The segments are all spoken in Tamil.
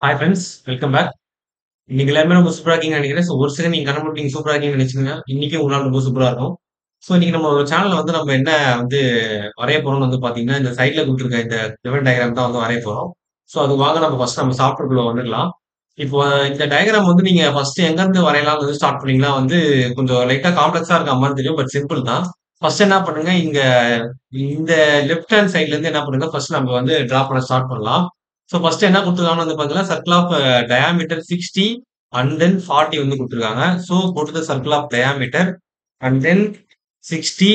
Hi friends, welcome back. இன்னைக்கு எல்லாருமே ரொம்ப சூப்பரா இருக்கீங்கன்னு நினைக்கிறேன். ஸோ ஒரு செகண்ட் நீங்க கண்ண மூடி நீங்க சூப்பரா இருக்கீங்கன்னு நினைச்சீங்கன்னா, இன்னைக்கு உங்களால ரொம்ப சூப்பரா இருக்கும். ஸோ இன்னைக்கு நம்ம சேனல்ல வந்து நம்ம என்ன வந்து வரைய போறோம்னு வந்து பார்த்தீங்கன்னா, இந்த சைட்ல குடுத்துருக்க இந்த டிஃபரண்ட் டயகிராம் தான் வந்து வரைய போறோம். ஸோ அது வாங்க நம்ம ஃபர்ஸ்ட் நம்ம சாப்டர்குள்ள வந்துடலாம். இப்போ இந்த டயகிராம் வந்து நீங்க ஃபர்ஸ்ட் எங்கருந்து வரையலாம்னு வந்து ஸ்டார்ட் பண்ணீங்கன்னா வந்து கொஞ்சம் லைட்டா காம்ப்ளக்ஸா இருக்க மாரி தெரியும். பட் சிம்பிள் தான். ஃபர்ஸ்ட் என்ன பண்ணுங்க, இங்க இந்த லெஃப்ட் ஹேண்ட் சைட்ல இருந்து என்ன பண்ணுங்க, ஃபர்ஸ்ட் நம்ம வந்து டிரா பண்ண ஸ்டார்ட் பண்ணலாம். ஸோ ஃபர்ஸ்ட் என்ன குடுத்துருக்காங்கன்னு வந்து பார்த்தீங்கன்னா, circle of diameter 60 and then 40 வந்து குடுத்துருக்காங்க. So go to the circle of diameter and then 60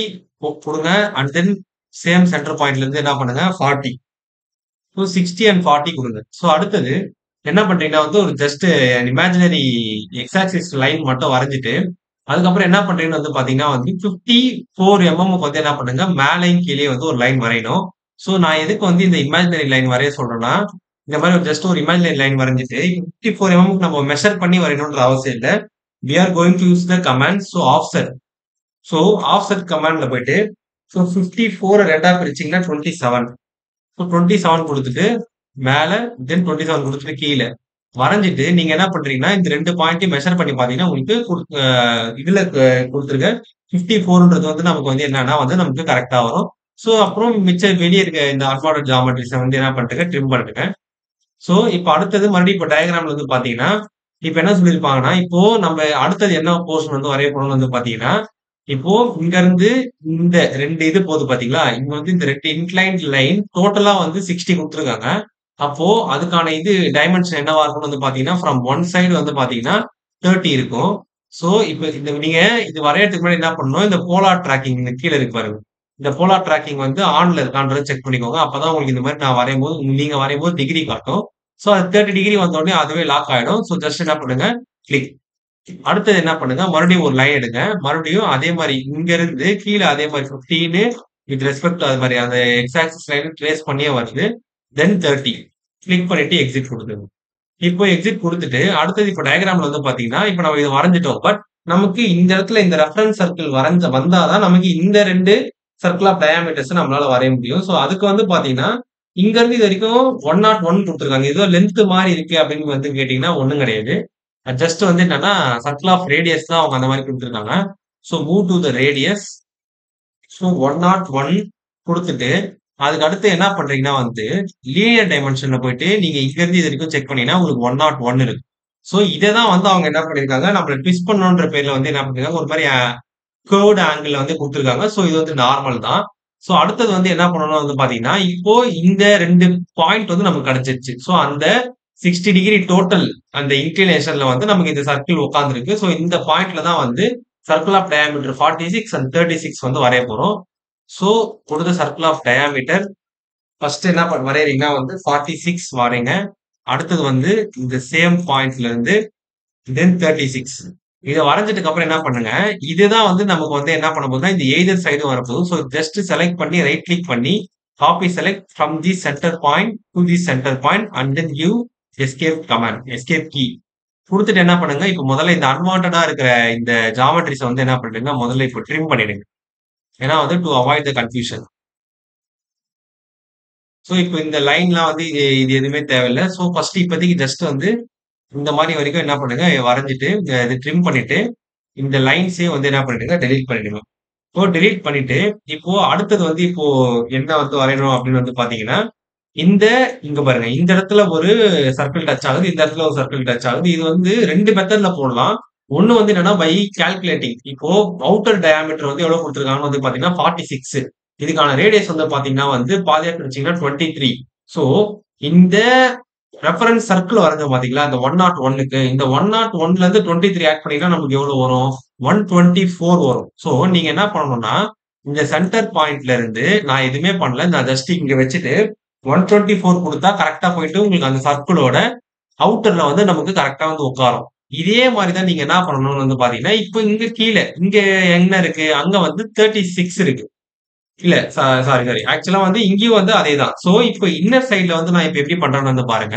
குடுங்க. அண்ட் தென் சேம் சென்டர் பாயிண்ட்ல இருந்து என்ன பண்ணுங்க 40. ஸோ 60 அண்ட் 40 குடுங்க. ஸோ அடுத்தது என்ன பண்றீங்கன்னா வந்து ஒரு just imaginary X axis line மட்டும் வரைஞ்சுட்டு, அதுக்கப்புறம் என்ன பண்றீங்கன்னு வந்து பார்த்தீங்கன்னா வந்து 54 எம்எம்க்கு வந்து என்ன பண்ணுங்க, மேலயும் கீழயும் வந்து ஒரு லைன் வரையணும். ஸோ நான் எதுக்கு வந்து இந்த இமேஜினரி லைன் வரைய சொல்றேன்னா, இந்த மாரி ஒரு ஜஸ்ட் ஒரு இமேஜினரி லைன் வரைஞ்சுட்டு 54 எம்எம்க்கு நம்ம மெஷர் பண்ணி வரையணும்ன்ற அவசியம் இல்ல. We are going to use the command offset. So offset கமாண்ட்ல போயிட்டு ஸோ 54 ரெண்டா பிரிச்சீங்கன்னா 27. ஸோ 27 குடுத்துட்டு மேல தென் 27 குடுத்துட்டு கீழ வரைஞ்சிட்டு நீங்க என்ன பண்றீங்கன்னா, இந்த 2 பாயிண்ட்டையும் மெஷர் பண்ணி பார்த்தீங்கன்னா, உங்களுக்கு இதுல குடுத்துருக்க 54ன்றது வந்து நமக்கு வந்து என்னன்னா வந்து நமக்கு கரெக்ட்டா வரும். ஸோ அப்புறம் மிச்சம் வெளிய இருக்க இந்த அன்வான்டட் ஜியோமெட்ரிஸ வந்து என்ன பண்ணிட்டுங்க, ட்ரிம் பண்ணிட்டுங்க. ஸோ இப்ப அடுத்தது மறுபடியும் இப்ப டயகிராம்ல வந்து பார்த்தீங்கன்னா, இப்ப என்ன சொல்லியிருப்பாங்கன்னா, இப்போ நம்ம அடுத்தது என்ன போர்ஷன் வந்து வரைய போறோம்னு வந்து பார்த்தீங்கன்னா, இப்போ இங்க இருந்து இந்த 2 இது போது பார்த்தீங்களா? இங்க வந்து இந்த 2 இன்க்ளைன்ட் லைன் டோட்டலா வந்து 60 குடுத்துருக்காங்க. அப்போ அதுக்கான இது டைமென்ஷன் என்னவா இருக்கும்னு வந்து பார்த்தீங்கன்னா, ஃப்ரம் ஒன் சைடு வந்து பார்த்தீங்கன்னா 30 இருக்கும். ஸோ இப்ப இந்த நீங்க இது வரையறதுக்கு முன்னாடி என்ன பண்ணணும், இந்த போலார் ட்ராக்கிங் கீழ இருக்கு பாருங்க. இந்த போலார் ட்ராக்கிங் வந்து ஆன்ல இருக்கான்றத செக் பண்ணிக்கோங்க. அப்பதான் உங்களுக்கு இந்த மாரி நான் வரையும்போது நீங்க வரையும்போது டிகிரி காட்டும். ஸோ அது 30 டிகிரி வந்தோனே அதுவே லாக் ஆயிடும். ஸோ ஜஸ்ட் என்ன பண்ணுங்க, கிளிக். அடுத்தது என்ன பண்ணுங்க, மறுபடியும் ஒரு லைன் எடுங்க. மறுபடியும் அதே மாரி இங்க இருந்து கீழ அதே மாரி 15 வித் ரெஸ்பெக்ட் டு அது மாரி அந்த எக்ஸ் ஆக்சிஸ் லைன் ட்ரேஸ் பண்ணியே வருது. தென் 30 கிளிக் பண்ணிட்டு எக்ஸிட் குடுத்துருங்க. இப்போ எக்ஸிட் குடுத்துட்டு, அடுத்தது இப்ப டயகிராம்ல வந்து பாத்தீங்கன்னா, இப்ப நம்ம இத வரைஞ்சுட்டோம். பட் நமக்கு இந்த இடத்துல இந்த ரெஃபரன்ஸ் சர்க்கிள் வந்தா தான் நமக்கு இந்த 2 சர்க்கிள் ஆஃப் டயாமீட்டர்ஸ நம்மளால வரைய முடியும். சோ அதுக்கு வந்து பாத்தீங்கன்னா, இங்க இருந்து இது வரைக்கும் 101 குடுத்துருக்காங்க. ஏதோ லென்த் மாரி இருக்கு அப்படின்னு வந்து கேட்டீங்கன்னா, ஒண்ணும் கிடையாது. ஜஸ்ட் வந்து என்னன்னா, சர்க்கிள் ஆஃப் ரேடியஸ் தான் அவங்க அந்த மாரி குடுத்துருக்காங்க. So move to the radius. So 101 குடுத்துட்டு, அதுக்கு அடுத்து என்ன பண்றீங்கன்னா வந்து, லீனியர் டைமென்ஷன்ல போயிட்டு, நீங்க இங்க இருந்து இது வரைக்கும் செக் பண்ணீங்கன்னா, உங்களுக்கு 101 இருக்கு. ஸோ இத தான் வந்து அவங்க என்ன பண்ணியிருக்காங்க, நம்மள ட்விஸ்ட் பண்ணணுன்ற பேர்ல வந்து என்ன பண்ணிருக்காங்க, ஒரு மாரி கர்வ்ட் ஆங்கிள்ல வந்து குடுத்துருக்காங்க. ஸோ இது வந்து நார்மல் தான். ஸோ அடுத்தது வந்து என்ன பண்ணணும்னு வந்து பார்த்தீங்கன்னா, இப்போ இந்த 2 பாயிண்ட் வந்து நமக்கு கிடைச்சிருச்சு. ஸோ அந்த 60 டிகிரி டோட்டல் அந்த இன்க்ளினேஷன்ல வந்து நமக்கு இந்த சர்க்கிள் உட்கார்ந்திருக்கு. ஸோ இந்த பாயிண்ட்ல தான் வந்து சர்க்கிள் ஆஃப் டயாமீட்டர் 46 அண்ட் 36 வந்து வரைய போறோம். ஸோ கொடுத்த சர்க்கிள் ஆஃப் டயாமீட்டர் ஃபர்ஸ்ட் என்ன வரையறீங்கன்னா வந்து 46 வரைங்க. அடுத்தது வந்து இந்த சேம் பாயிண்ட்ல இருந்து தென் 36. இத வரைஞ்சதுக்கு அப்புறம் என்ன பண்ணுங்க, இதுதான் வந்து நமக்கு வந்து என்ன பண்ண போதுன்னா, இந்த எய்தர் சைடும் வரப்போகுது. ஸோ ஜஸ்ட் செலக்ட் பண்ணி ரைட் கிளிக் பண்ணி, copy select from the centre point to the centre point and then give escape command, escape key. குடுத்துட்டு என்ன பண்ணுங்க, இப்ப முதல்ல இந்த அன்வான்டடா இருக்கிற இந்த ஜியோமெட்ரிஸ வந்து என்ன பண்ணிடுங்க, முதல்ல இப்ப ட்ரிம் பண்ணிடுங்க. ஏன்னா வந்து to avoid the confusion. So இப்ப இந்த லைன்லாம் வந்து இது இது எதுவுமே தேவையில்ல. ஸோ ஃபர்ஸ்ட் இப்போதைக்கு ஜஸ்ட் வந்து இந்த மாரி வரைக்கும் என்ன பண்ணுங்க, வரைஞ்சுட்டு இது ட்ரிம் பண்ணிட்டு, இந்த லைன்ஸையும் வந்து என்ன பண்ணிடுங்க, டெலீட் பண்ணிடுங்க. இப்போ டெலீட் பண்ணிட்டு, இப்போ அடுத்தது வந்து இப்போ என்ன வந்து வரையணும் அப்படின்னு வந்து பார்த்தீங்கன்னா, இந்த இங்க பாருங்க. இந்த இடத்துல ஒரு சர்க்கிள் டச் ஆகுது. இந்த இடத்துல ஒரு சர்க்கிள் டச் ஆகுது. இது வந்து 2 மெத்தட்ல போடலாம். ஒண்ணு வந்து என்னன்னா, பை கால்குலேட்டிங். இப்போ அவுட்டர் டயாமீட்டர் வந்து எவ்வளவு குடுத்துருக்காங்கன்னு வந்து பார்த்தீங்கன்னா, 46. இதுக்கான ரேடியஸ் வந்து பார்த்தீங்கன்னா வந்து பாதியா பிரிச்சீங்கன்னா 23. சோ இந்த ரெஃபரன்ஸ் சர்க்கிள் வரைஞ்சோம் பார்த்தீங்களா? இந்த 101க்கு இந்த 101ல இருந்து 23 ஆட் பண்ணீங்கன்னா நமக்கு எவ்வளவு வரும்? 124 வரும். சோ நீங்க என்ன பண்ணணும்னா, இந்த சென்டர் பாயிண்ட்ல இருந்து நான் எதுவுமே பண்ணல. நான் ஜஸ்ட் இங்க வச்சுட்டு 124 குடுத்தா கரெக்ட்டா போயிட்டு உங்களுக்கு அந்த சர்க்கிளோட அவுட்டர்ல வந்து நமக்கு கரெக்ட்டா வந்து உட்காரும். இதே மாரி தான் நீங்க என்ன பண்ணணும்னு வந்து பார்த்தீங்கன்னா, இப்ப இங்க கீழ இங்க என்ன இருக்கு? அங்க வந்து 36 இருக்கு. இல்ல சாரி, சாரி. ஆக்சுவலா வந்து இங்கேயும் வந்து அதேதான். சோ இப்ப இன்னர் சைட்ல வந்து நான் இப்ப எப்படி பண்றேன்னு வந்து பாருங்க.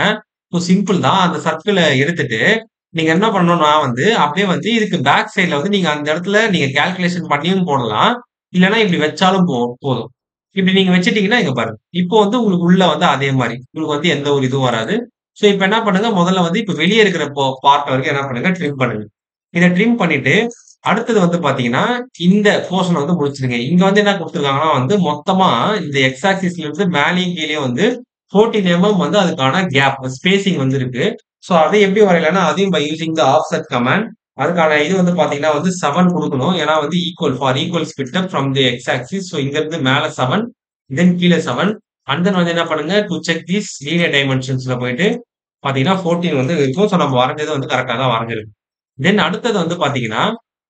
ஸோ சிம்பிள் தான். அந்த சர்க்கிள எடுத்துட்டு, நீங்க என்ன பண்ணணும்னா வந்து, அப்படியே வந்து இதுக்கு பேக் சைட்ல வந்து நீங்க அந்த இடத்துல நீங்க கால்குலேஷன் பண்ணியும் போடலாம். இல்லன்னா இப்படி வச்சாலும் போதும். இப்படி நீங்க வச்சுட்டீங்கன்னா, இங்க பாருங்க. இப்போ வந்து உங்களுக்கு உள்ள வந்து அதே மாரி. உங்களுக்கு வந்து எந்த ஒரு இதுவும் வராது. ஸோ இப்ப என்ன பண்ணுங்க, முதல்ல வந்து இப்ப வெளிய இருக்கிற பார்ட் வரைக்கும் என்ன பண்ணுங்க, ட்ரிம் பண்ணுங்க. இத ட்ரிம் பண்ணிட்டு, அடுத்தது வந்து பார்த்தீங்கன்னா, இந்த போர்ஷன வந்து முடிச்சுருங்க. இங்க வந்து என்ன குடுத்துருக்காங்கன்னா வந்து, மொத்தமா இந்த எக்ஸ் ஆக்சிஸ்ல இருந்து மேலயும் கீழயும் வந்து 14 வந்து அதுக்கான கேப், ஸ்பேசிங் வந்து இருக்கு. ஸோ அதை எப்படி வரையலாம்னா, அதையும் by using the offset command. அதுக்கான இது வந்து பார்த்தீங்கன்னா வந்து 7 குடுக்கணும். ஏன்னா வந்து equal split up from the x axis. So இங்க இருந்து மேல 7, தென் கீழ 7. அண்ட் தென் வந்து என்ன பண்ணுங்க, டூ செக் தீஸ் லீனியர் டைமென்ஷன்ஸ்ல போயிட்டு பார்த்தீங்கன்னா 14 வந்து இருக்கும். ஸோ நம்ம வரைஞ்சது வந்து கரெக்ட்டா தான் வரைஞ்சிருக்கு. தென் அடுத்தது வந்து பார்த்தீங்கன்னா,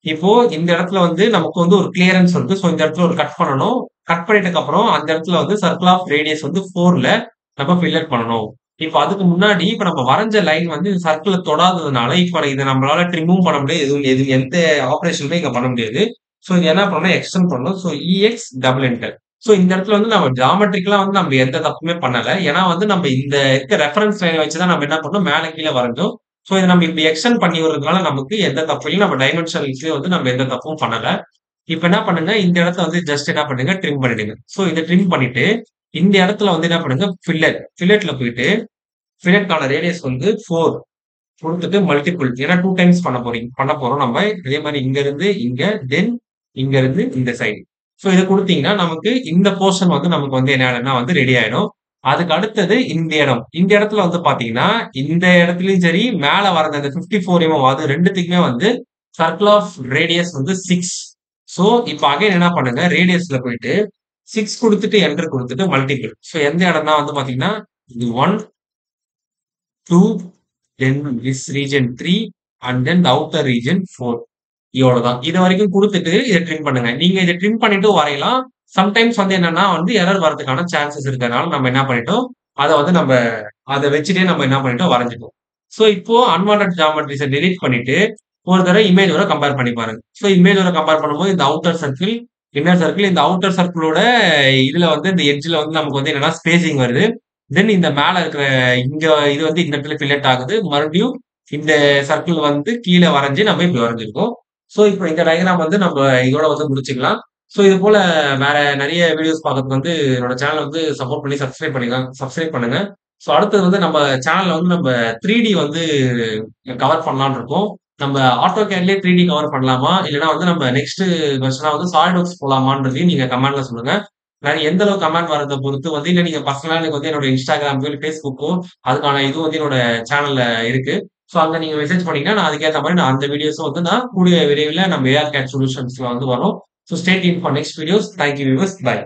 இப்போ இந்த இடத்துல வந்து நமக்கு வந்து ஒரு கிளியரன்ஸ் இருக்கு. ஸோ இந்த இடத்துல ஒரு கட் பண்ணணும். கட் பண்ணிட்டதுக்கு அப்புறம் அந்த இடத்துல வந்து சர்க்கிள் ஆஃப் ரேடியஸ் வந்து 4ல நம்ம ஃபில்லட் பண்ணணும். இப்ப அதுக்கு முன்னாடி இப்ப நம்ம வரைஞ்ச லைன் வந்து சர்க்கிள தொடாததுனால, இப்ப இத நம்மளால ட்ரிம்மும் பண்ண முடியாது. எதுவும் எந்த ஆப்பரேஷனுமே இங்க பண்ண முடியாது. ஸோ இது என்ன பண்ணணும், எக்ஸ்டெண்ட் பண்ணணும். So EX double enter. So இந்த இடத்துல வந்து நம்ம ஜியோமெட்ரிக்கலா வந்து நம்ம எந்த தப்புமே பண்ணல. ஏன்னா வந்து நம்ம இந்த இருக்க ரெஃபரன்ஸ் லைன வச்சு தான் நம்ம என்ன பண்ணோம், மேல கீழ வரைஞ்சோம். ஸோ இத நம்ம இப்படி எக்ஸ்டெண்ட் பண்ணி விடுறதுனால நமக்கு எந்த தப்பும் இல்ல. நம்ம டைமென்ஷன்ஸ்லயும் வந்து நம்ம எந்த தப்பும் பண்ணல. இப்ப என்ன பண்ணுங்க, இந்த இடத்த வந்து ஜஸ்ட் என்ன பண்ணுங்க, ட்ரிம் பண்ணிடுங்க. ஸோ இத ட்ரிம் பண்ணிட்டு, இந்த இடத்துல வந்து என்ன பண்ணுங்க, ஃபில்லட்ல போயிட்டு, ஃபில்லட்கான ரேடியஸ் வந்து 4 குடுத்துட்டு மல்டிபிள். ஏன்னா 2 டைம்ஸ் பண்ண போறோம் நம்ம. இதே மாரி இங்க இருந்து இங்க, தென் இங்க இருந்து இந்த சைடு. ஸோ இத குடுத்தீங்கன்னா, நமக்கு இந்த போர்ஷன் வந்து நமக்கு வந்து என்ன ஆயிடும்னா வந்து ரெடி ஆயிடும். அதுக்கு அடுத்தது இந்த இடம். இந்த இடத்துல வந்து பார்த்தீங்கன்னா, இந்த இடத்துலயும் சரி, மேல வர்றது அந்த 54 அது 2த்துக்குமே வந்து சர்க்கிள் ஆஃப் ரேடியஸ் வந்து 6. ஸோ இப்ப அகைன் என்ன பண்ணுங்க, ரேடியஸ்ல போயிட்டு 6 குடுத்துட்டு என்டர் குடுத்துட்டு மல்டிபிள். ஸோ எந்த இடம்னா வந்து பார்த்தீங்கன்னா, இது 1, 2, then this region 3 and then the outer region 4. இவ்வளவுதான். இது வரைக்கும் குடுத்துட்டு இத ட்ரிம் பண்ணுங்க. நீங்க இத ட்ரிம் பண்ணிட்டு வரையலாம். சம்டைம்ஸ் வந்து என்னன்னா வந்து எரர் வரதுக்கான சான்சஸ் இருக்கறனால நம்ம என்ன பண்ணிட்டோம், அத வந்து அத வச்சுட்டே நம்ம என்ன பண்ணிட்டோம், வரைஞ்சுட்டோம். ஸோ இப்போ அன்வான்டட் ஜியோமெட்ரிஸ டெலீட் பண்ணிட்டு, ஒரு தடவ இமேஜோட கம்பேர் பண்ணி பாருங்க. ஸோ இமேஜோட கம்பேர் பண்ணும்போது இந்த அவுட்டர் சர்க்கிள், இன்னர் சர்க்கிள், இந்த அவுட்டர் சர்க்கிளோட இதுல வந்து இந்த எட்ஜ்ல வந்து நமக்கு வந்து என்னன்னா ஸ்பேசிங் வருது. தென் இந்த மேல இருக்கிற இங்க இது வந்து இந்த இடத்துல ஃபில்லட் ஆகுது. மறுபடியும் இந்த சர்க்கிள் வந்து கீழ வரைஞ்சு நம்ம இப்படி வரைஞ்சிருக்கோம். ஸோ இப்போ இந்த டயகிராம் வந்து நம்ம இதோட வந்து முடிச்சுக்கலாம். ஸோ இது போல வேற நெறைய வீடியோஸ் பார்க்கறதுக்கு வந்து என்னோட சேனல் வந்து சப்போர்ட் பண்ணி சப்ஸ்கிரைப் பண்ணுங்க. ஸோ அடுத்தது வந்து நம்ம சேனல்ல வந்து நம்ம 3டி வந்து கவர் பண்ணலாம்னு இருக்கோம். நம்ம ஆட்டோகேட்லயே 3டி கவர் பண்ணலாமா? இல்லன்னா வந்து நம்ம நெக்ஸ்ட் வெர்ஷனா வந்து சாலிட்வொர்க்ஸ் போலாமான்றதையும் நீங்க கமெண்ட்ல சொல்லுங்க. நான் எந்த அளவு கமெண்ட் வரத பொறுத்து வந்து இல்ல நீங்க பர்சனலா எனக்கு வந்து என்னோட Instagramக்கோ, இல்ல Facebookக்கோ அதுக்கான இது வந்து என்னோட சேனல்ல இருக்கு. ஸோ அங்க நீங்க மெசேஜ் பண்ணீங்கன்னா, நான் அதுக்கேத்த மாரி நான் அந்த வீடியோஸும் வந்து நான் கூடிய விரைவில நம்ம ஏஆர் கேட் சொல்யூஷன்ஸ்ல வந்து வரும். So stay tune for next videos. Thank you viewers. By.